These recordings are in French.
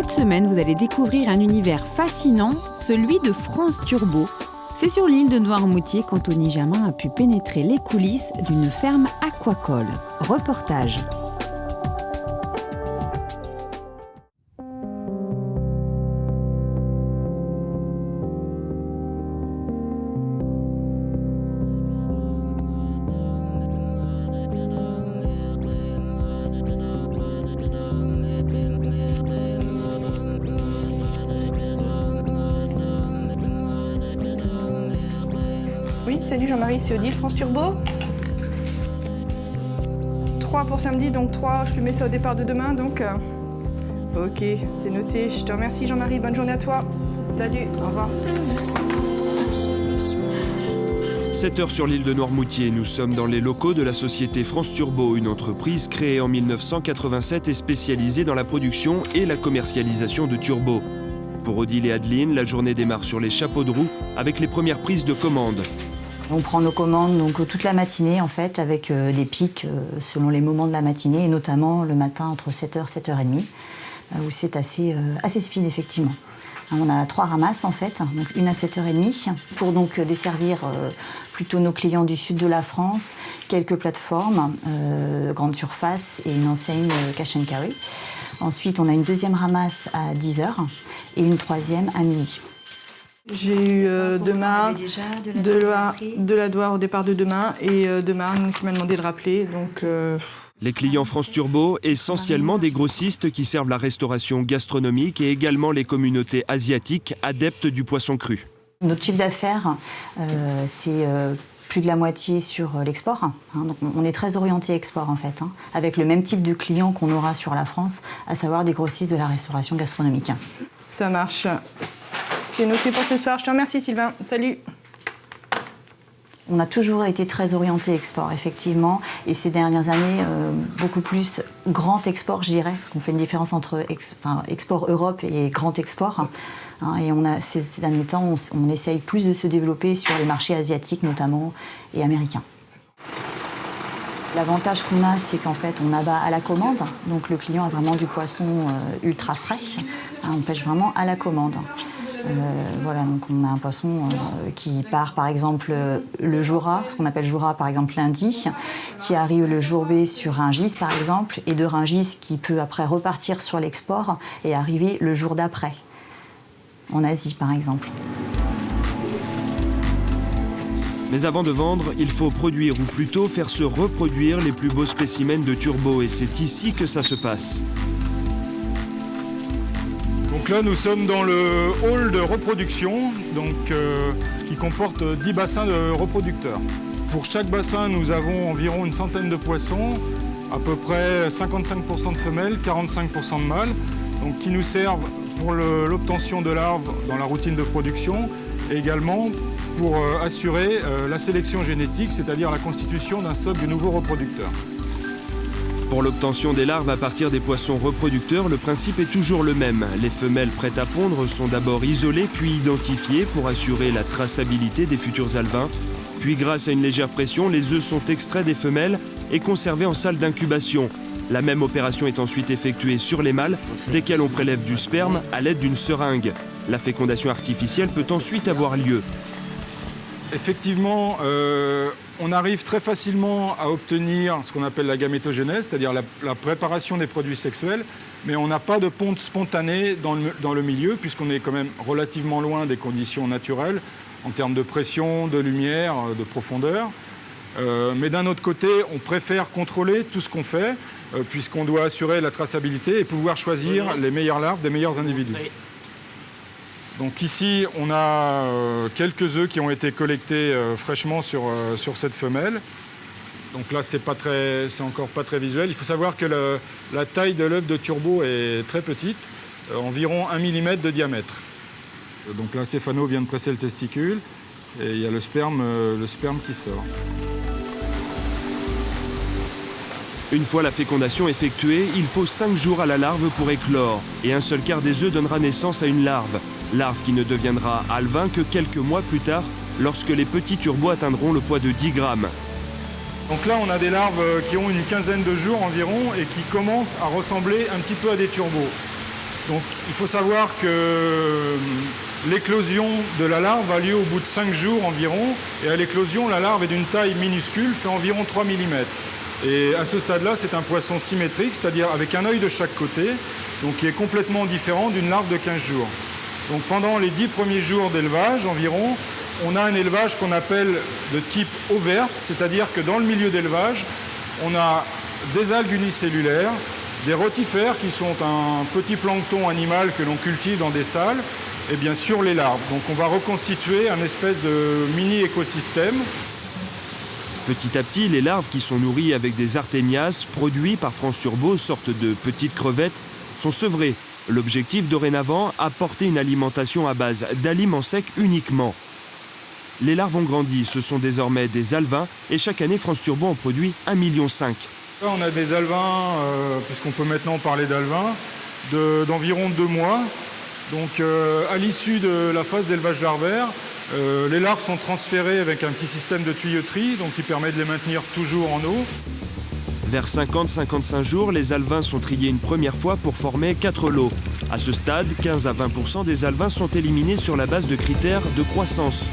Cette semaine, vous allez découvrir un univers fascinant, celui de France Turbo. C'est sur l'île de Noirmoutier qu'Anthony Jamin a pu pénétrer les coulisses d'une ferme aquacole. Reportage. Oui, salut Jean-Marie, c'est Odile, France Turbo. 3 pour samedi, donc 3, je te mets ça au départ de demain, donc... Ok, c'est noté. Je te remercie Jean-Marie, bonne journée à toi. Salut, au revoir. 7 heures sur l'île de Noirmoutier, nous sommes dans les locaux de la société France Turbo, une entreprise créée en 1987 et spécialisée dans la production et la commercialisation de turbos. Pour Odile et Adeline, la journée démarre sur les chapeaux de roue avec les premières prises de commandes. On prend nos commandes donc, toute la matinée en fait, avec des pics selon les moments de la matinée, et notamment le matin entre 7h et 7h30, où c'est assez speed effectivement. On a 3 ramasses en fait, donc une à 7h30, pour donc desservir plutôt nos clients du sud de la France, quelques plateformes, grande surface et une enseigne cash and carry. Ensuite, on a une deuxième ramasse à 10h et une troisième à midi. J'ai eu demain de la Doire au départ de demain et demain qui m'a demandé de rappeler. Donc, Les clients France Turbo, essentiellement des grossistes qui servent la restauration gastronomique et également les communautés asiatiques adeptes du poisson cru. Notre chiffre d'affaires, c'est plus de la moitié sur l'export. Donc on est très orienté export en fait, avec le même type de clients qu'on aura sur la France, à savoir des grossistes de la restauration gastronomique. ça marche. C'est noté pour ce soir. Je te remercie Sylvain. Salut. On a toujours été très orienté export, effectivement, et ces dernières années, beaucoup plus grand export, je dirais, parce qu'on fait une différence entre export Europe et grand export. Et ces derniers temps, on essaye plus de se développer sur les marchés asiatiques notamment et américains. L'avantage qu'on a, c'est qu'en fait, on abat à la commande. Donc le client a vraiment du poisson ultra frais. On pêche vraiment à la commande. Voilà, donc on a un poisson qui part par exemple le jour A, ce qu'on appelle jour A par exemple lundi, qui arrive le jour B sur Rungis par exemple, et de Rungis qui peut après repartir sur l'export et arriver le jour d'après, en Asie par exemple. Mais avant de vendre, il faut produire ou plutôt faire se reproduire les plus beaux spécimens de turbo et c'est ici que ça se passe. Donc là, nous sommes dans le hall de reproduction, qui comporte 10 bassins de reproducteurs. Pour chaque bassin, nous avons environ une centaine de poissons, à peu près 55% de femelles, 45% de mâles, donc qui nous servent pour l'obtention de larves dans la routine de production et également pour assurer la sélection génétique, c'est-à-dire la constitution d'un stock de nouveaux reproducteurs. Pour l'obtention des larves à partir des poissons reproducteurs, le principe est toujours le même. Les femelles prêtes à pondre sont d'abord isolées puis identifiées pour assurer la traçabilité des futurs alevins. Puis grâce à une légère pression, les œufs sont extraits des femelles et conservés en salle d'incubation. La même opération est ensuite effectuée sur les mâles, desquels on prélève du sperme à l'aide d'une seringue. La fécondation artificielle peut ensuite avoir lieu. Effectivement, on arrive très facilement à obtenir ce qu'on appelle la gamétogénèse, c'est-à-dire la préparation des produits sexuels, mais on n'a pas de ponte spontanée dans le milieu, puisqu'on est quand même relativement loin des conditions naturelles, en termes de pression, de lumière, de profondeur. Mais d'un autre côté, on préfère contrôler tout ce qu'on fait, puisqu'on doit assurer la traçabilité et pouvoir choisir les meilleures larves des meilleurs individus. Donc ici, on a quelques œufs qui ont été collectés fraîchement sur cette femelle. Donc là, c'est encore pas très visuel. Il faut savoir que la taille de l'œuf de turbo est très petite, environ 1 mm de diamètre. Donc là, Stéphano vient de presser le testicule et il y a le sperme qui sort. Une fois la fécondation effectuée, il faut 5 jours à la larve pour éclore. Et un seul quart des œufs donnera naissance à une larve. Larve qui ne deviendra alevin que quelques mois plus tard, lorsque les petits turbos atteindront le poids de 10 grammes. Donc là, on a des larves qui ont une quinzaine de jours environ et qui commencent à ressembler un petit peu à des turbos. Donc il faut savoir que l'éclosion de la larve a lieu au bout de 5 jours environ. Et à l'éclosion, la larve est d'une taille minuscule, fait environ 3 mm. Et à ce stade-là, c'est un poisson symétrique, c'est-à-dire avec un œil de chaque côté, donc qui est complètement différent d'une larve de 15 jours. Donc pendant les 10 premiers jours d'élevage environ, on a un élevage qu'on appelle de type eau verte, c'est-à-dire que dans le milieu d'élevage, on a des algues unicellulaires, des rotifères qui sont un petit plancton animal que l'on cultive dans des salles, et bien sûr les larves. Donc on va reconstituer un espèce de mini-écosystème. Petit à petit, les larves qui sont nourries avec des artémias produits par France Turbo, sorte de petites crevettes, sont sevrées. L'objectif dorénavant, apporter une alimentation à base d'aliments secs uniquement. Les larves ont grandi, ce sont désormais des alevins et chaque année France Turbo en produit 1,5 million. Là, on a des alevins, puisqu'on peut maintenant parler d'alevins, d'environ 2 mois. Donc à l'issue de la phase d'élevage larvaire, les larves sont transférées avec un petit système de tuyauterie, donc qui permet de les maintenir toujours en eau. Vers 50-55 jours, les alevins sont triés une première fois pour former 4 lots. À ce stade, 15 à 20% des alevins sont éliminés sur la base de critères de croissance.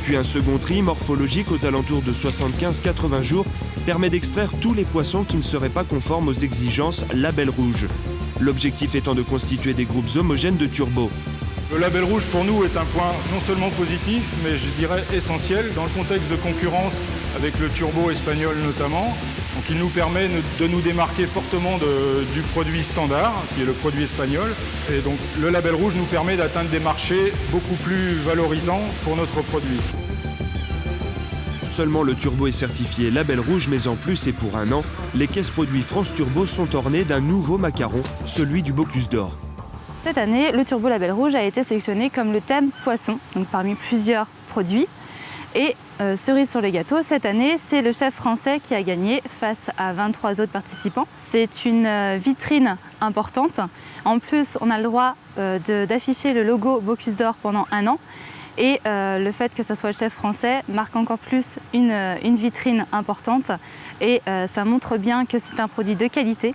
Puis un second tri morphologique aux alentours de 75-80 jours permet d'extraire tous les poissons qui ne seraient pas conformes aux exigences label rouge. L'objectif étant de constituer des groupes homogènes de turbo. Le label rouge pour nous est un point non seulement positif, mais je dirais essentiel dans le contexte de concurrence avec le turbo espagnol notamment. Donc il nous permet de nous démarquer fortement du produit standard, qui est le produit espagnol. Et donc le label rouge nous permet d'atteindre des marchés beaucoup plus valorisants pour notre produit. Seulement le turbo est certifié label rouge, mais en plus et pour 1 an, les caisses produits France Turbo sont ornées d'un nouveau macaron, celui du Bocuse d'Or. Cette année, le Turbo Label Rouge a été sélectionné comme le thème poisson, donc parmi plusieurs produits. Et cerise sur le gâteau, cette année, c'est le chef français qui a gagné face à 23 autres participants. C'est une vitrine importante. En plus, on a le droit d'afficher le logo Bocuse d'Or pendant 1 an. Et le fait que ce soit le chef français marque encore plus une vitrine importante. Et ça montre bien que c'est un produit de qualité,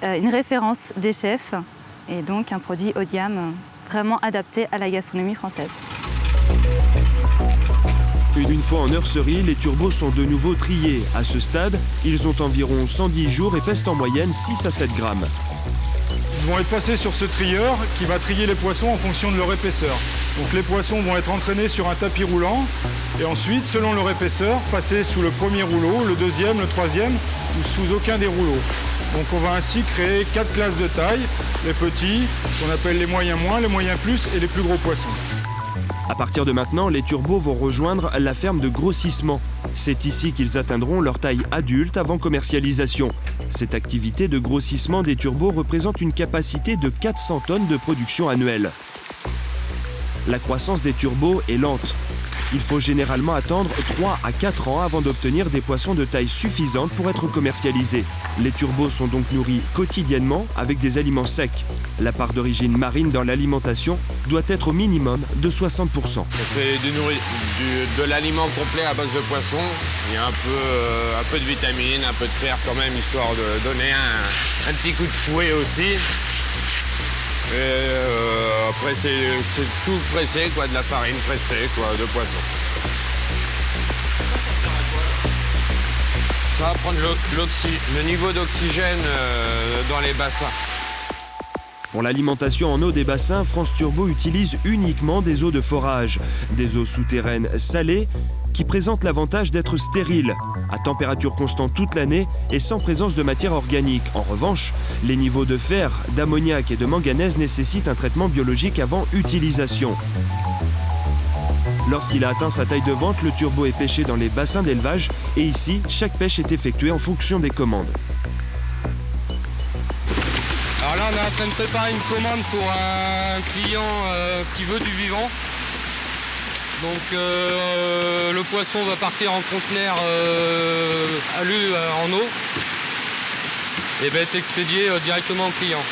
une référence des chefs. Et donc un produit haut de gamme vraiment adapté à la gastronomie française. Une fois en nurserie, les turbos sont de nouveau triés. À ce stade, ils ont environ 110 jours et pèsent en moyenne 6 à 7 grammes. Ils vont être passés sur ce trieur qui va trier les poissons en fonction de leur épaisseur. Donc les poissons vont être entraînés sur un tapis roulant et ensuite, selon leur épaisseur, passer sous le premier rouleau, le deuxième, le troisième ou sous aucun des rouleaux. Donc on va ainsi créer 4 classes de taille, les petits, ce qu'on appelle les moyens moins, les moyens plus et les plus gros poissons. À partir de maintenant, les turbos vont rejoindre la ferme de grossissement. C'est ici qu'ils atteindront leur taille adulte avant commercialisation. Cette activité de grossissement des turbos représente une capacité de 400 tonnes de production annuelle. La croissance des turbos est lente. Il faut généralement attendre 3 à 4 ans avant d'obtenir des poissons de taille suffisante pour être commercialisés. Les turbos sont donc nourris quotidiennement avec des aliments secs. La part d'origine marine dans l'alimentation doit être au minimum de 60%. C'est de l'aliment complet à base de poisson. Il y a un peu de vitamines, un peu de fer quand même, histoire de donner un petit coup de fouet aussi. Et après c'est tout pressé, quoi, de la farine pressée, quoi, de poisson. Ça va prendre le niveau d'oxygène dans les bassins. Pour l'alimentation en eau des bassins, France Turbo utilise uniquement des eaux de forage, des eaux souterraines salées qui présentent l'avantage d'être stériles, à température constante toute l'année et sans présence de matière organique. En revanche, les niveaux de fer, d'ammoniac et de manganèse nécessitent un traitement biologique avant utilisation. Lorsqu'il a atteint sa taille de vente, le turbo est pêché dans les bassins d'élevage et ici, chaque pêche est effectuée en fonction des commandes. Alors là, on est en train de préparer une commande pour un client qui veut du vivant. Donc le poisson va partir en conteneur alu en eau et va être expédié directement au client.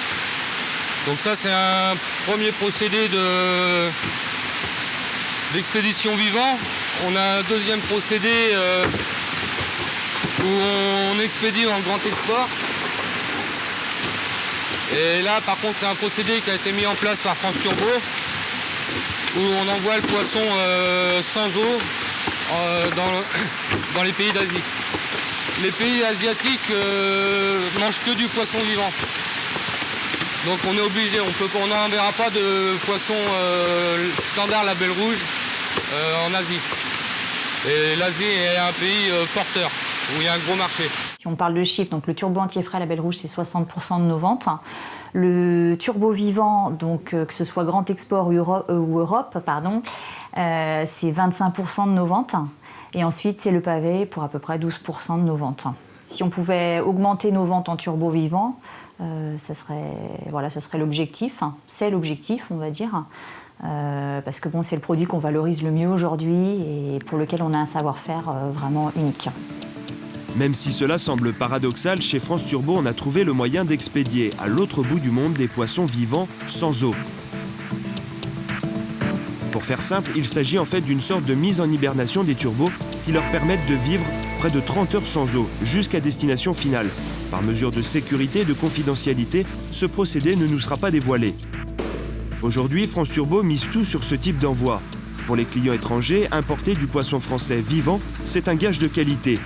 Donc ça, c'est un premier procédé d'expédition vivant. On a un deuxième procédé où on expédie en grand export. Et là, par contre, c'est un procédé qui a été mis en place par France Turbo, où on envoie le poisson sans eau dans les pays d'Asie. Les pays asiatiques mangent que du poisson vivant. Donc on est obligé, on n'enverra pas de poisson standard label rouge en Asie. Et l'Asie est un pays porteur, où il y a un gros marché. Si on parle de chiffres, donc le turbo entier frais label rouge, c'est 60% de nos ventes. Le turbo vivant, donc que ce soit Grand Export ou Europe, c'est 25% de nos ventes. Et ensuite, c'est le pavé pour à peu près 12% de nos ventes. Si on pouvait augmenter nos ventes en turbo vivant, ça serait l'objectif. C'est l'objectif, on va dire. Parce que bon, c'est le produit qu'on valorise le mieux aujourd'hui et pour lequel on a un savoir-faire vraiment unique. Même si cela semble paradoxal, chez France Turbo, on a trouvé le moyen d'expédier à l'autre bout du monde des poissons vivants sans eau. Pour faire simple, il s'agit en fait d'une sorte de mise en hibernation des turbos qui leur permettent de vivre près de 30 heures sans eau, jusqu'à destination finale. Par mesure de sécurité et de confidentialité, ce procédé ne nous sera pas dévoilé. Aujourd'hui, France Turbo mise tout sur ce type d'envoi. Pour les clients étrangers, importer du poisson français vivant, c'est un gage de qualité.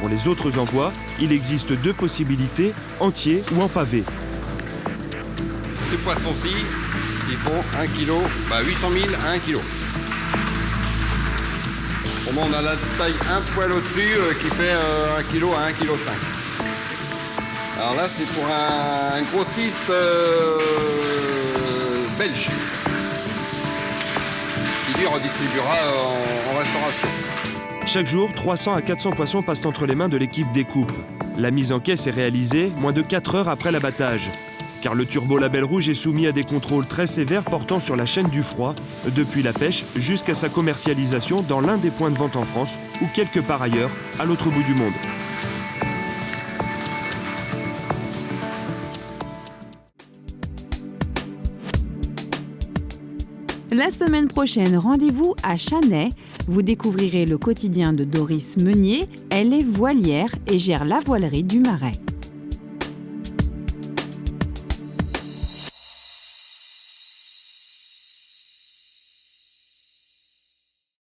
Pour les autres envois, il existe deux possibilités, entier ou en pavé. Ces poissons-ci, ils font 1 kg, 800 000 à 1 kg. Pour moi, on a la taille un poil au-dessus qui fait 1 kg à 1,5 kg. Alors là, c'est pour un grossiste belge qui lui redistribuera en restauration. Chaque jour, 300 à 400 poissons passent entre les mains de l'équipe découpe. La mise en caisse est réalisée moins de 4 heures après l'abattage. Car le turbo label rouge est soumis à des contrôles très sévères portant sur la chaîne du froid, depuis la pêche jusqu'à sa commercialisation dans l'un des points de vente en France ou quelque part ailleurs, à l'autre bout du monde. La semaine prochaine, rendez-vous à Chanay. Vous découvrirez le quotidien de Doris Meunier. Elle est voilière et gère la voilerie du Marais.